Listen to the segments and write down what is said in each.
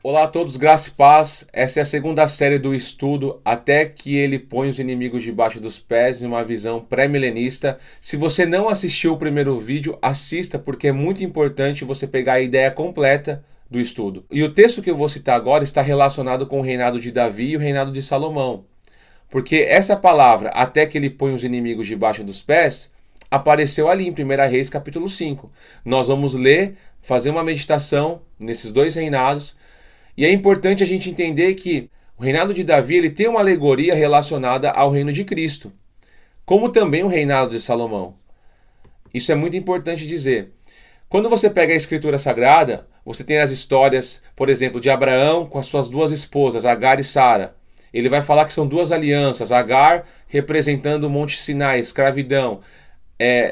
Olá a todos, graça e paz. Essa é a segunda série do estudo Até que ele põe os inimigos debaixo dos pés, em uma visão pré-milenista. Se você não assistiu o primeiro vídeo, assista, porque é muito importante você pegar a ideia completa do estudo. E o texto que eu vou citar agora está relacionado com o reinado de Davi e o reinado de Salomão. Porque essa palavra, até que ele põe os inimigos debaixo dos pés, apareceu ali em 1 Reis capítulo 5. Nós vamos ler, fazer uma meditação nesses dois reinados. E é importante a gente entender que o reinado de Davi ele tem uma alegoria relacionada ao reino de Cristo, como também o reinado de Salomão. Isso é muito importante dizer. Quando você pega a Escritura Sagrada, você tem as histórias, por exemplo, de Abraão com as suas duas esposas, Agar e Sara. Ele vai falar que são duas alianças, Agar representando o Monte Sinai, escravidão,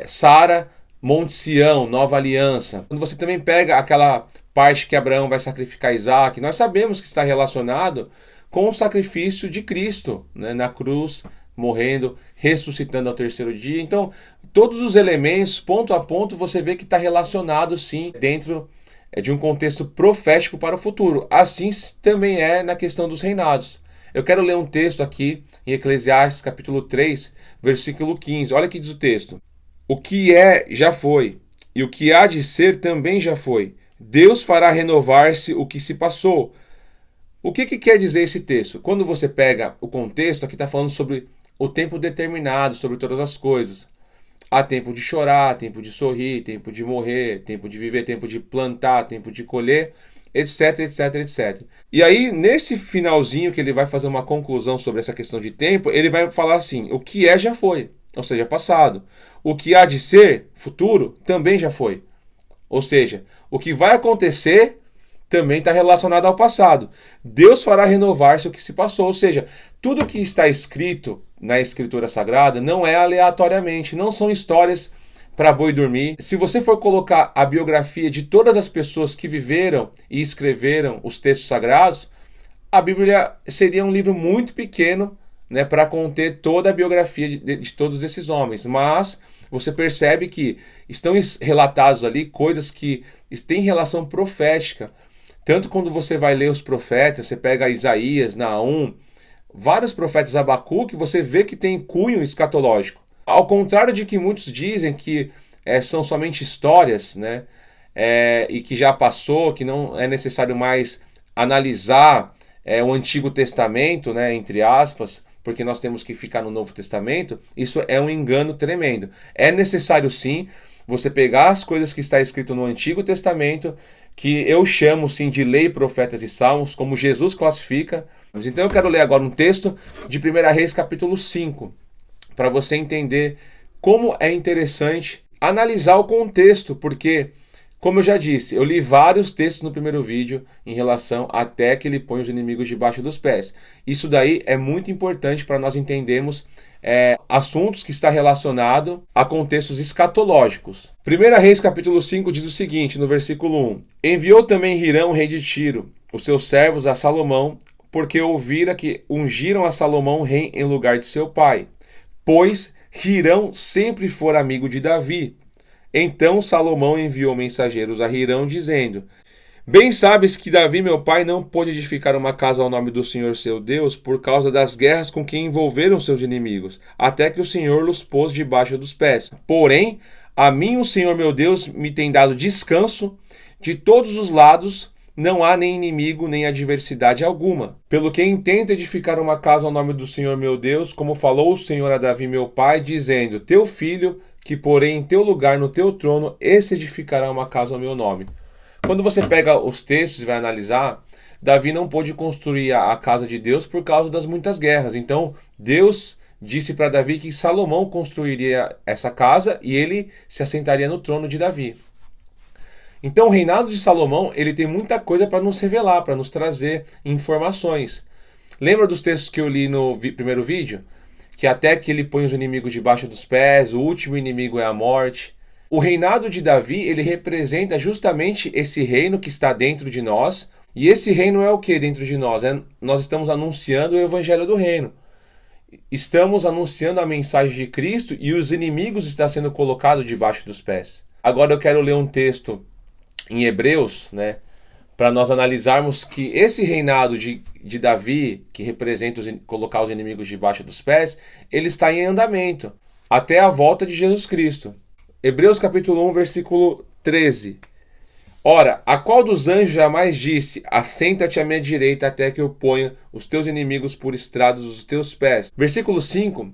Sara, Monte Sião, nova aliança. Quando você também pega aquela parte que Abraão vai sacrificar Isaac, nós sabemos que está relacionado com o sacrifício de Cristo, né, na cruz, morrendo, ressuscitando ao terceiro dia. Então, todos os elementos, ponto a ponto, você vê que está relacionado sim dentro de um contexto profético para o futuro. Assim também é na questão dos reinados. Eu quero ler um texto aqui em Eclesiastes capítulo 3, versículo 15. Olha o que diz o texto. O que é, já foi, e o que há de ser também já foi. Deus fará renovar-se o que se passou. O que quer dizer esse texto? Quando você pega o contexto, aqui está falando sobre o tempo determinado, sobre todas as coisas. Há tempo de chorar, tempo de sorrir, tempo de morrer, tempo de viver, tempo de plantar, tempo de colher, etc, etc, etc. E aí, nesse finalzinho que ele vai fazer uma conclusão sobre essa questão de tempo, ele vai falar assim, o que é já foi, ou seja, passado. O que há de ser, futuro, também já foi. Ou seja, o que vai acontecer também está relacionado ao passado. Deus fará renovar-se o que se passou. Ou seja, tudo que está escrito na Escritura Sagrada não é aleatoriamente, não são histórias para boi dormir. Se você for colocar a biografia de todas as pessoas que viveram e escreveram os textos sagrados, a Bíblia seria um livro muito pequeno, né, para conter toda a biografia de todos esses homens. Mas você percebe que estão relatados ali coisas que têm relação profética. Tanto quando você vai ler os profetas, você pega Isaías, Naum, vários profetas, Abacuque, você vê que tem cunho escatológico. Ao contrário de que muitos dizem que são somente histórias, né, e que já passou, que não é necessário mais analisar o Antigo Testamento, né, entre aspas, porque nós temos que ficar no Novo Testamento, isso é um engano tremendo. É necessário sim você pegar as coisas que está escrito no Antigo Testamento, que eu chamo sim de lei, profetas e salmos, como Jesus classifica. Então eu quero ler agora um texto de 1 Reis capítulo 5, para você entender como é interessante analisar o contexto, porque, como eu já disse, eu li vários textos no primeiro vídeo em relação até que ele põe os inimigos debaixo dos pés. Isso daí é muito importante para nós entendermos assuntos que está relacionado a contextos escatológicos. 1 Reis capítulo 5 diz o seguinte, no versículo 1. Enviou também Hirão, rei de Tiro, os seus servos a Salomão, porque ouvira que ungiram a Salomão rei em lugar de seu pai, pois Hirão sempre fora amigo de Davi. Então Salomão enviou mensageiros a Hirão, dizendo: Bem sabes que Davi, meu pai, não pôde edificar uma casa ao nome do Senhor seu Deus por causa das guerras com que envolveram seus inimigos, até que o Senhor los pôs debaixo dos pés. Porém, a mim o Senhor meu Deus me tem dado descanso de todos os lados, não há nem inimigo nem adversidade alguma. Pelo que intento edificar uma casa ao nome do Senhor meu Deus, como falou o Senhor a Davi meu pai, dizendo: Teu filho, que porém em teu lugar no teu trono, esse edificará uma casa ao meu nome. Quando você pega os textos e vai analisar, Davi não pôde construir a casa de Deus por causa das muitas guerras. Então, Deus disse para Davi que Salomão construiria essa casa e ele se assentaria no trono de Davi. Então, o reinado de Salomão, ele tem muita coisa para nos revelar, para nos trazer informações. Lembra dos textos que eu li no primeiro vídeo? Que até que ele põe os inimigos debaixo dos pés, o último inimigo é a morte. O reinado de Davi, ele representa justamente esse reino que está dentro de nós. E esse reino é o que dentro de nós? Nós estamos anunciando o evangelho do reino. Estamos anunciando a mensagem de Cristo e os inimigos estão sendo colocados debaixo dos pés. Agora eu quero ler um texto em Hebreus, né, para nós analisarmos que esse reinado de Davi, que representa colocar os inimigos debaixo dos pés, ele está em andamento até a volta de Jesus Cristo. Hebreus capítulo 1, versículo 13. Ora, a qual dos anjos jamais disse: assenta-te à minha direita até que eu ponha os teus inimigos por estrados dos teus pés? Versículo 5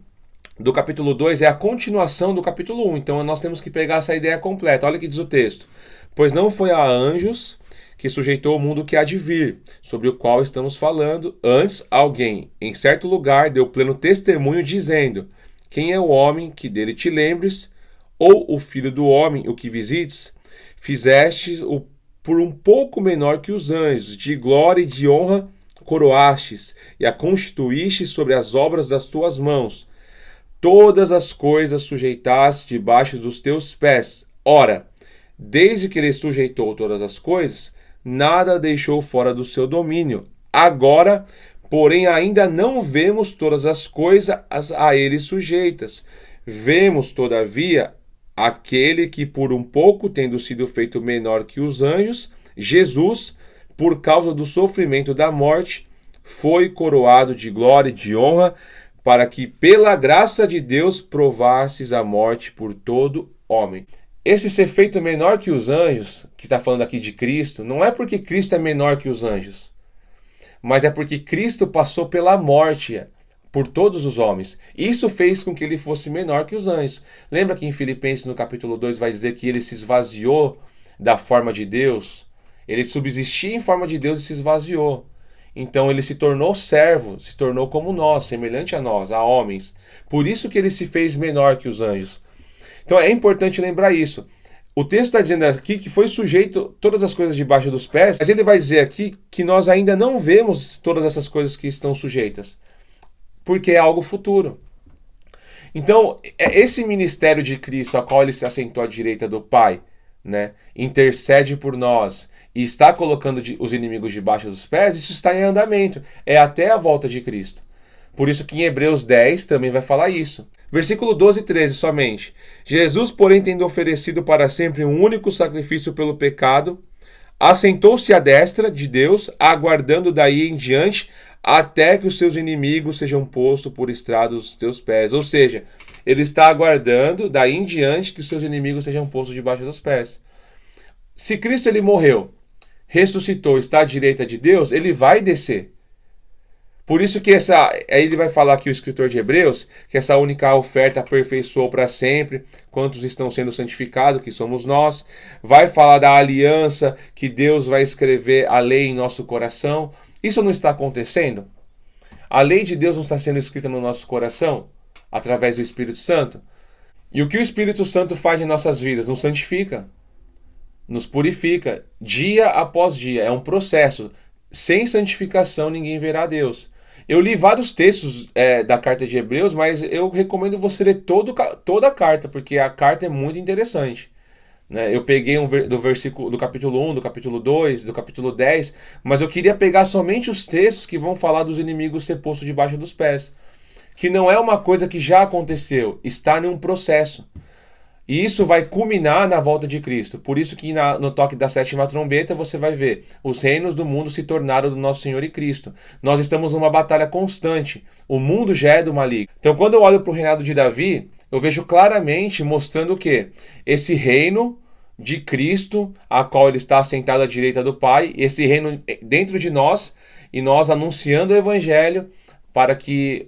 do capítulo 2 é a continuação do capítulo 1, então nós temos que pegar essa ideia completa. Olha o que diz o texto: pois não foi a anjos que sujeitou o mundo que há de vir, sobre o qual estamos falando, antes alguém, em certo lugar, deu pleno testemunho, dizendo: quem é o homem que dele te lembres, ou o filho do homem, o que visites? Fizestes-o por um pouco menor que os anjos, de glória e de honra coroastes, e a constituíste sobre as obras das tuas mãos. Todas as coisas sujeitaste debaixo dos teus pés. Ora, desde que ele sujeitou todas as coisas, nada deixou fora do seu domínio. Agora, porém, ainda não vemos todas as coisas a ele sujeitas. Vemos, todavia, aquele que por um pouco, tendo sido feito menor que os anjos, Jesus, por causa do sofrimento da morte, foi coroado de glória e de honra, para que pela graça de Deus provasses a morte por todo homem. Esse ser feito menor que os anjos, que está falando aqui de Cristo, não é porque Cristo é menor que os anjos, mas é porque Cristo passou pela morte por todos os homens. Isso fez com que ele fosse menor que os anjos. Lembra que em Filipenses, no capítulo 2, vai dizer que ele se esvaziou da forma de Deus? Ele subsistia em forma de Deus e se esvaziou. Então ele se tornou servo, se tornou como nós, semelhante a nós, a homens. Por isso que ele se fez menor que os anjos. Então é importante lembrar isso. O texto está dizendo aqui que foi sujeito todas as coisas debaixo dos pés, mas ele vai dizer aqui que nós ainda não vemos todas essas coisas que estão sujeitas, porque é algo futuro. Então, esse ministério de Cristo, a qual ele se assentou à direita do Pai, né, intercede por nós e está colocando os inimigos debaixo dos pés, isso está em andamento, é até a volta de Cristo. Por isso que em Hebreus 10 também vai falar isso. Versículo 12 e 13 somente. Jesus, porém, tendo oferecido para sempre um único sacrifício pelo pecado, assentou-se à destra de Deus, aguardando daí em diante até que os seus inimigos sejam postos por estrados dos teus pés. Ou seja, ele está aguardando daí em diante que os seus inimigos sejam postos debaixo dos pés. Se Cristo ele morreu, ressuscitou, está à direita de Deus, ele vai descer. Por isso que aí ele vai falar aqui, o escritor de Hebreus, que essa única oferta aperfeiçoou para sempre quantos estão sendo santificados, que somos nós. Vai falar da aliança, que Deus vai escrever a lei em nosso coração. Isso não está acontecendo? A lei de Deus não está sendo escrita no nosso coração através do Espírito Santo? E o que o Espírito Santo faz em nossas vidas? Nos santifica, nos purifica, dia após dia. É um processo. Sem santificação ninguém verá a Deus. Eu li vários textos da carta de Hebreus, mas eu recomendo você ler toda a carta, porque a carta é muito interessante. Né? Eu peguei do versículo do capítulo 1, do capítulo 2, do capítulo 10, mas eu queria pegar somente os textos que vão falar dos inimigos ser posto debaixo dos pés. Que não é uma coisa que já aconteceu, está em um processo. E isso vai culminar na volta de Cristo. Por isso que no toque da sétima trombeta você vai ver os reinos do mundo se tornaram do nosso Senhor e Cristo. Nós estamos numa batalha constante. O mundo já é do maligno. Então quando eu olho para o reinado de Davi, eu vejo claramente mostrando o quê? Esse reino de Cristo, a qual ele está assentado à direita do Pai, esse reino dentro de nós, e nós anunciando o Evangelho, para que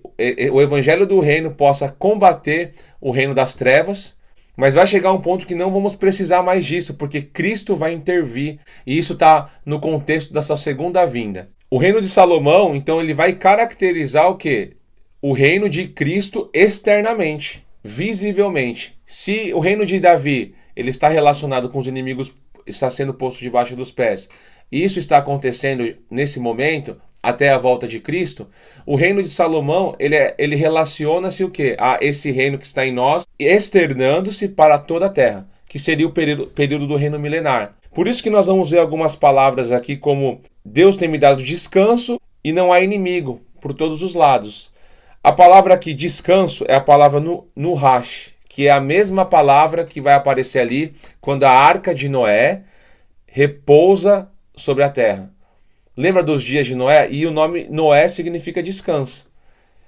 o Evangelho do reino possa combater o reino das trevas. Mas vai chegar um ponto que não vamos precisar mais disso, porque Cristo vai intervir, e isso está no contexto da sua segunda vinda. O reino de Salomão, então, ele vai caracterizar o quê? O reino de Cristo externamente, visivelmente. Se o reino de Davi ele está relacionado com os inimigos, está sendo posto debaixo dos pés, e isso está acontecendo nesse momento, até a volta de Cristo, o reino de Salomão, ele relaciona-se o quê? A esse reino que está em nós, externando-se para toda a terra, que seria o período do reino milenar. Por isso que nós vamos ver algumas palavras aqui como Deus tem me dado descanso e não há inimigo por todos os lados. A palavra aqui, descanso, é a palavra nuhash, que é a mesma palavra que vai aparecer ali quando a arca de Noé repousa sobre a terra. Lembra dos dias de Noé? E o nome Noé significa descanso.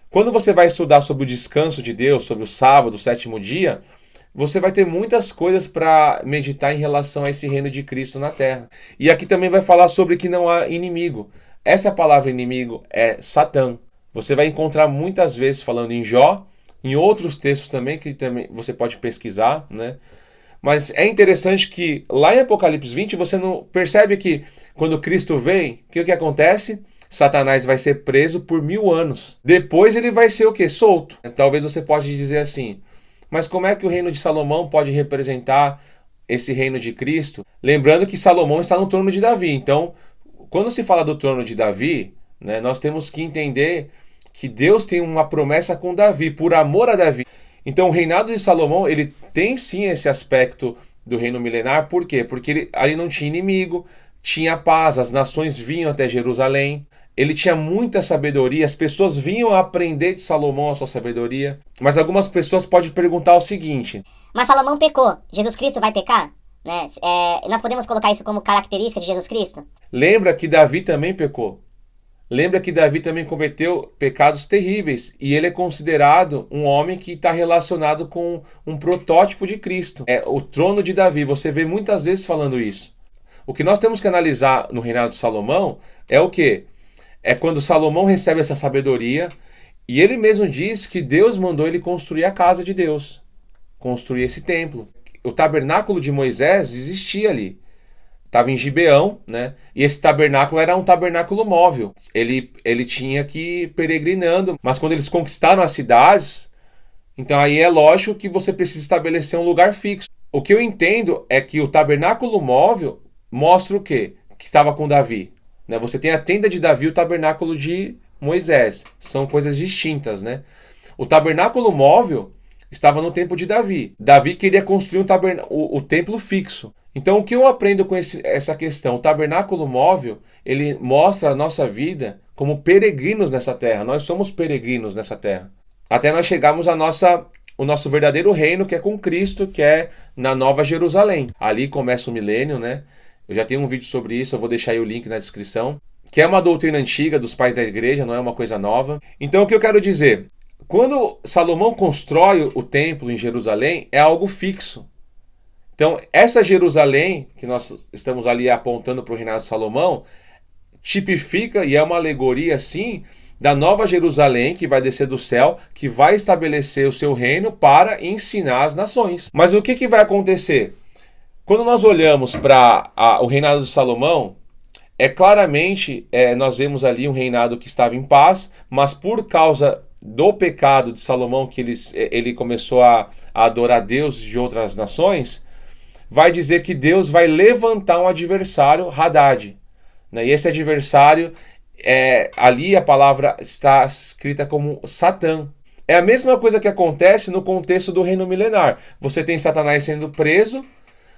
Quando você vai estudar sobre o descanso de Deus, sobre o sábado, o sétimo dia, você vai ter muitas coisas para meditar em relação a esse reino de Cristo na terra. E aqui também vai falar sobre que não há inimigo. Essa palavra inimigo é Satã. Você vai encontrar muitas vezes falando em Jó, em outros textos também, que também você pode pesquisar, né? Mas é interessante que lá em Apocalipse 20 você não percebe que quando Cristo vem, o que acontece? Satanás vai ser preso por 1000 anos. Depois ele vai ser o quê? Solto. Talvez você pode dizer assim, mas como é que o reino de Salomão pode representar esse reino de Cristo? Lembrando que Salomão está no trono de Davi. Então, quando se fala do trono de Davi, né, nós temos que entender que Deus tem uma promessa com Davi, por amor a Davi. Então o reinado de Salomão, ele tem sim esse aspecto do reino milenar. Por quê? Porque ali não tinha inimigo, tinha paz, as nações vinham até Jerusalém. Ele tinha muita sabedoria, as pessoas vinham aprender de Salomão a sua sabedoria. Mas algumas pessoas podem perguntar o seguinte: mas Salomão pecou, Jesus Cristo vai pecar? Né? Nós podemos colocar isso como característica de Jesus Cristo? Lembra que Davi também pecou. Lembra que Davi também cometeu pecados terríveis e ele é considerado um homem que está relacionado com um protótipo de Cristo. É o trono de Davi, você vê muitas vezes falando isso. O que nós temos que analisar no reinado de Salomão é o quê? É quando Salomão recebe essa sabedoria e ele mesmo diz que Deus mandou ele construir a casa de Deus, construir esse templo. O tabernáculo de Moisés existia ali. Estava em Gibeão, né? E esse tabernáculo era um tabernáculo móvel. Ele tinha que ir peregrinando. Mas quando eles conquistaram as cidades, então aí é lógico que você precisa estabelecer um lugar fixo. O que eu entendo é que o tabernáculo móvel mostra o quê? Que estava com Davi. Né? Você tem a tenda de Davi e o tabernáculo de Moisés. São coisas distintas, né? O tabernáculo móvel estava no tempo de Davi. Davi queria construir o templo fixo. Então o que eu aprendo com essa questão? O tabernáculo móvel, ele mostra a nossa vida como peregrinos nessa terra. Nós somos peregrinos nessa terra. Até nós chegarmos o nosso verdadeiro reino, que é com Cristo, que é na Nova Jerusalém. Ali começa o milênio, né? Eu já tenho um vídeo sobre isso, eu vou deixar aí o link na descrição. Que é uma doutrina antiga dos pais da igreja, não é uma coisa nova. Então o que eu quero dizer? Quando Salomão constrói o templo em Jerusalém, é algo fixo. Então, essa Jerusalém, que nós estamos ali apontando para o reinado de Salomão, tipifica e é uma alegoria, sim, da nova Jerusalém que vai descer do céu, que vai estabelecer o seu reino para ensinar as nações. Mas o que vai acontecer? Quando nós olhamos para o reinado de Salomão, claramente nós vemos ali um reinado que estava em paz, mas por causa do pecado de Salomão, que ele começou a adorar deuses de outras nações, vai dizer que Deus vai levantar um adversário, Hadad. Né? E esse adversário, ali a palavra está escrita como Satã. É a mesma coisa que acontece no contexto do reino milenar. Você tem Satanás sendo preso,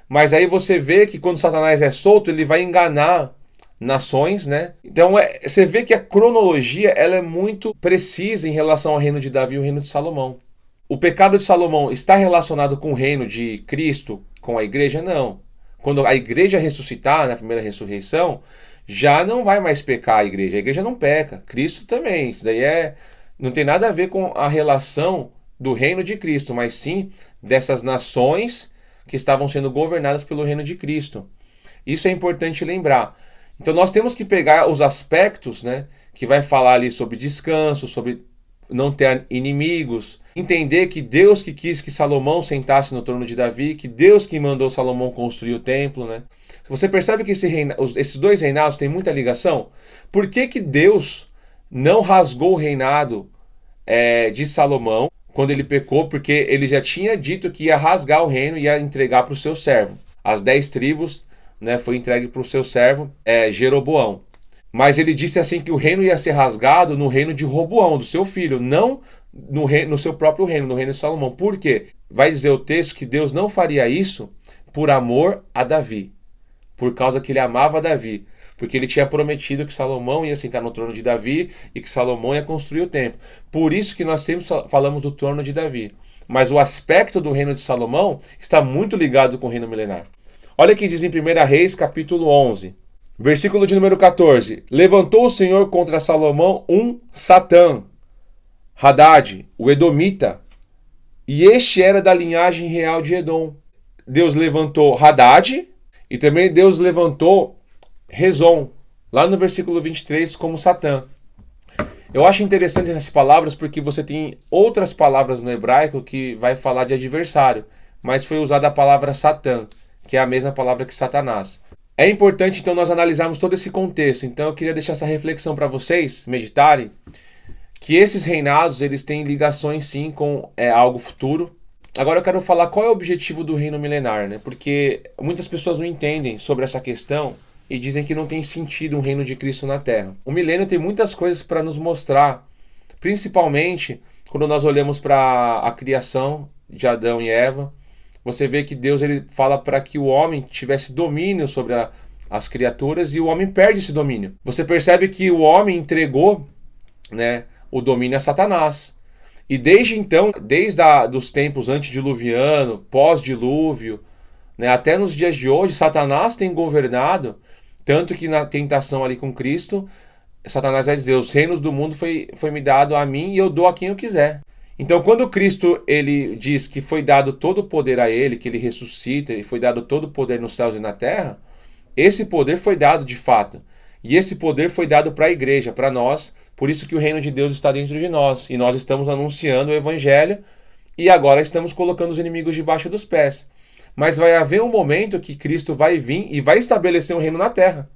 mas aí você vê que quando Satanás é solto, ele vai enganar nações, né? Então você vê que a cronologia ela é muito precisa em relação ao reino de Davi e o reino de Salomão. O pecado de Salomão está relacionado com o reino de Cristo, com a igreja? Não. Quando a igreja ressuscitar, na primeira ressurreição, já não vai mais pecar a igreja não peca, Cristo também. Isso daí não tem nada a ver com a relação do reino de Cristo, mas sim dessas nações que estavam sendo governadas pelo reino de Cristo. Isso é importante lembrar. Então nós temos que pegar os aspectos, né, que vai falar ali sobre descanso, sobre não ter inimigos, entender que Deus que quis que Salomão sentasse no trono de Davi, que Deus que mandou Salomão construir o templo, né? Você percebe que esses dois reinados têm muita ligação? Por que Deus não rasgou o reinado de Salomão quando ele pecou? Porque ele já tinha dito que ia rasgar o reino e ia entregar para o seu servo. As 10 tribos, né, foi entregue para o seu servo Jeroboão. Mas ele disse assim que o reino ia ser rasgado no reino de Roboão, do seu filho, não no seu próprio reino, no reino de Salomão. Por quê? Vai dizer o texto que Deus não faria isso por amor a Davi, por causa que ele amava Davi, porque ele tinha prometido que Salomão ia sentar no trono de Davi e que Salomão ia construir o templo. Por isso que nós sempre falamos do trono de Davi. Mas o aspecto do reino de Salomão está muito ligado com o reino milenar. Olha o que diz em 1 Reis, capítulo 11. Versículo de número 14. Levantou o Senhor contra Salomão um Satã, Hadad, o Edomita, e este era da linhagem real de Edom. Deus levantou Hadad e também Deus levantou Rezon, lá no versículo 23, como Satã. Eu acho interessante essas palavras porque você tem outras palavras no hebraico que vai falar de adversário, mas foi usada a palavra Satã, que é a mesma palavra que Satanás. É importante então nós analisarmos todo esse contexto, então eu queria deixar essa reflexão para vocês meditarem, que esses reinados eles têm ligações sim com algo futuro. Agora eu quero falar qual é o objetivo do reino milenar, né? Porque muitas pessoas não entendem sobre essa questão e dizem que não tem sentido um reino de Cristo na Terra. O milênio tem muitas coisas para nos mostrar, principalmente quando nós olhamos para a criação de Adão e Eva. Você vê que Deus ele fala para que o homem tivesse domínio sobre as criaturas e o homem perde esse domínio. Você percebe que o homem entregou, né, o domínio a Satanás. E desde então, desde dos tempos antediluviano, pós-dilúvio, né, até nos dias de hoje, Satanás tem governado. Tanto que na tentação ali com Cristo, Satanás vai dizer, os reinos do mundo foi me dado a mim e eu dou a quem eu quiser. Então quando Cristo ele diz que foi dado todo o poder a ele, que ele ressuscita e foi dado todo o poder nos céus e na terra, esse poder foi dado de fato. E esse poder foi dado para a igreja, para nós, por isso que o reino de Deus está dentro de nós. E nós estamos anunciando o evangelho e agora estamos colocando os inimigos debaixo dos pés. Mas vai haver um momento que Cristo vai vir e vai estabelecer um reino na terra.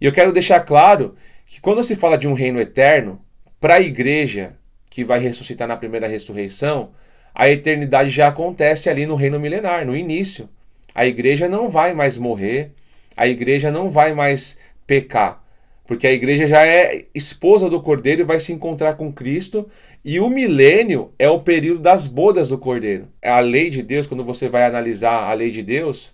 E eu quero deixar claro que quando se fala de um reino eterno, para a igreja que vai ressuscitar na primeira ressurreição, a eternidade já acontece ali no reino milenar, no início. A igreja não vai mais morrer, a igreja não vai mais pecar, porque a igreja já é esposa do Cordeiro e vai se encontrar com Cristo, e o milênio é o período das bodas do Cordeiro. A lei de Deus, quando você vai analisar a lei de Deus,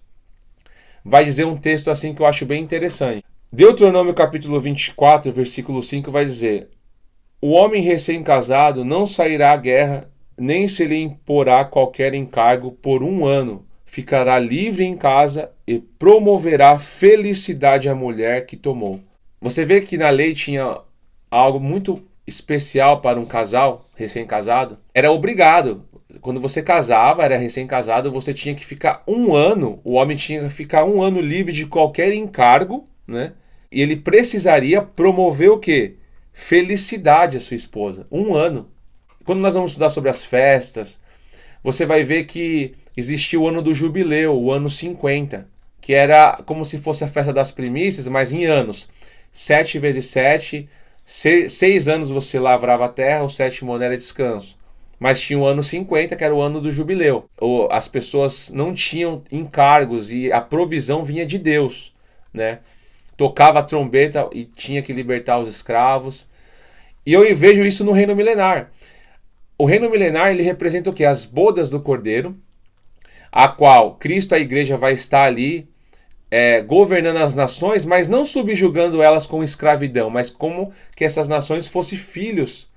vai dizer um texto assim que eu acho bem interessante. Deuteronômio capítulo 24, versículo 5 vai dizer: o homem recém-casado não sairá à guerra, nem se lhe imporá qualquer encargo por 1 ano. Ficará livre em casa e promoverá felicidade à mulher que tomou. Você vê que na lei tinha algo muito especial para um casal recém-casado. Era obrigado. Quando você casava, era recém-casado, você tinha que ficar 1 ano, o homem tinha que ficar 1 ano livre de qualquer encargo, né? E ele precisaria promover o quê? Felicidade à sua esposa. 1 ano. Quando nós vamos estudar sobre as festas, você vai ver que existia o ano do jubileu, o ano 50, que era como se fosse a festa das primícias, mas em anos. 7 vezes 7, 6 anos você lavrava a terra, o 7º ano era descanso. Mas tinha o ano 50, que era o ano do jubileu. As pessoas não tinham encargos e a provisão vinha de Deus, né? Tocava a trombeta e tinha que libertar os escravos. E eu vejo isso no reino milenar. O reino milenar ele representa o quê? As bodas do Cordeiro, a qual Cristo, a igreja, vai estar ali governando as nações, mas não subjugando elas com escravidão, mas como que essas nações fossem filhos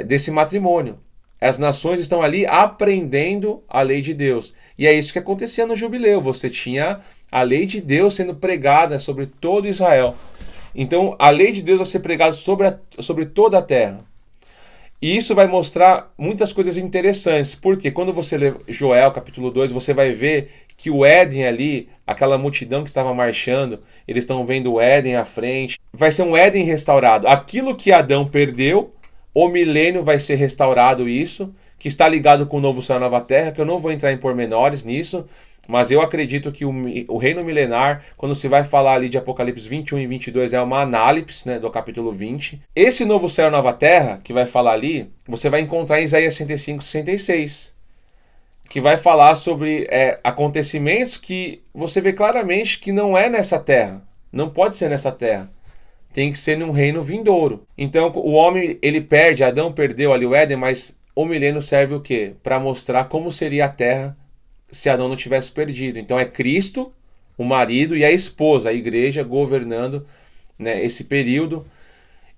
desse matrimônio. As nações estão ali aprendendo a lei de Deus. E é isso que acontecia no jubileu. Você tinha a lei de Deus sendo pregada sobre todo Israel. Então a lei de Deus vai ser pregada sobre toda a terra. E isso vai mostrar muitas coisas interessantes, porque quando você lê Joel capítulo 2, você vai ver que o Éden ali, aquela multidão que estava marchando, eles estão vendo o Éden à frente, vai ser um Éden restaurado. Aquilo que Adão perdeu, o milênio vai ser restaurado isso, que está ligado com o novo céu e nova terra, que eu não vou entrar em pormenores nisso, mas eu acredito que o reino milenar, quando se vai falar ali de Apocalipse 21 e 22, é uma análise, né, do capítulo 20. Esse novo céu e nova terra, que vai falar ali, você vai encontrar em Isaías 65, 66, que vai falar sobre acontecimentos que você vê claramente que não é nessa terra, não pode ser nessa terra. Tem que ser num reino vindouro. Então o homem, ele perde, Adão perdeu ali o Éden, mas o milênio serve o quê? Para mostrar como seria a terra se Adão não tivesse perdido. Então é Cristo, o marido, e a esposa, a igreja, governando, né, esse período.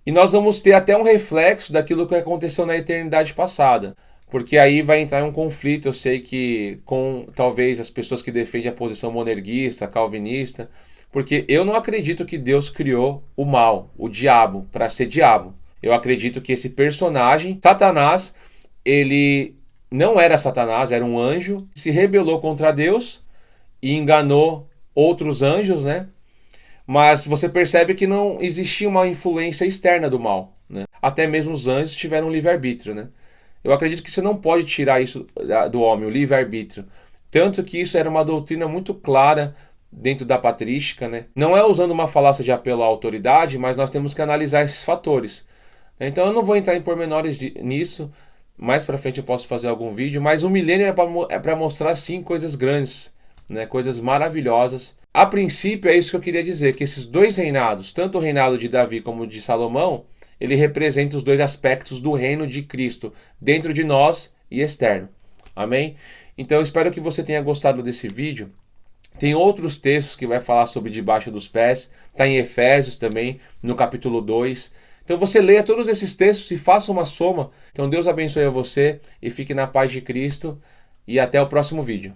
E nós vamos ter até um reflexo daquilo que aconteceu na eternidade passada. Porque aí vai entrar em um conflito, eu sei que com talvez as pessoas que defendem a posição monerguista, calvinista, Porque eu não acredito que Deus criou o mal, o diabo, para ser diabo. Eu acredito que esse personagem, Satanás, ele não era Satanás, era um anjo, se rebelou contra Deus e enganou outros anjos, né? Mas você percebe que não existia uma influência externa do mal, né? Até mesmo os anjos tiveram um livre-arbítrio, né? Eu acredito que você não pode tirar isso do homem, o livre-arbítrio. Tanto que isso era uma doutrina muito clara dentro da patrística, né? Não é usando uma falácia de apelo à autoridade, mas nós temos que analisar esses fatores. Então eu não vou entrar em pormenores nisso. Mais pra frente eu posso fazer algum vídeo, mas o milênio é para mostrar sim coisas grandes, né? Coisas maravilhosas. A princípio é isso que eu queria dizer, que esses dois reinados, tanto o reinado de Davi como o de Salomão, ele representa os dois aspectos do reino de Cristo, dentro de nós e externo. Amém? Então eu espero que você tenha gostado desse vídeo. Tem outros textos que vai falar sobre debaixo dos pés, está em Efésios também, no capítulo 2. Então você leia todos esses textos e faça uma soma. Então Deus abençoe a você e fique na paz de Cristo. E até o próximo vídeo.